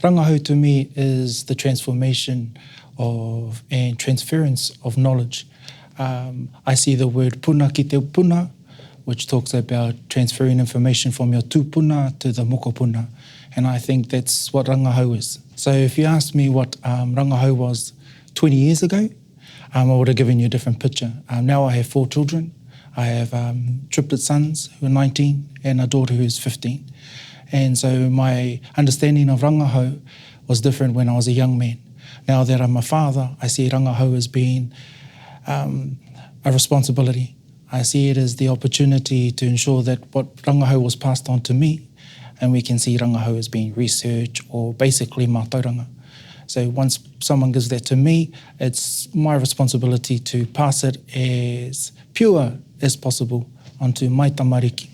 Rangahau to me is the transformation of and transference of knowledge. I see the word puna ki te puna, which talks about transferring information from your tūpuna to the mokopuna. And I think that's what Rangahau is. So if you asked me what Rangahau was 20 years ago, I would have given you a different picture. Now I have 4 children. I have triplet sons who are 19 and a daughter who is 15. And so my understanding of Rangahau was different when I was a young man. Now that I'm a father, I see Rangahau as being a responsibility. I see it as the opportunity to ensure that what Rangahau was passed on to me, and we can see Rangahau as being research or basically mātauranga. So once someone gives that to me, it's my responsibility to pass it as pure as possible onto my tamariki.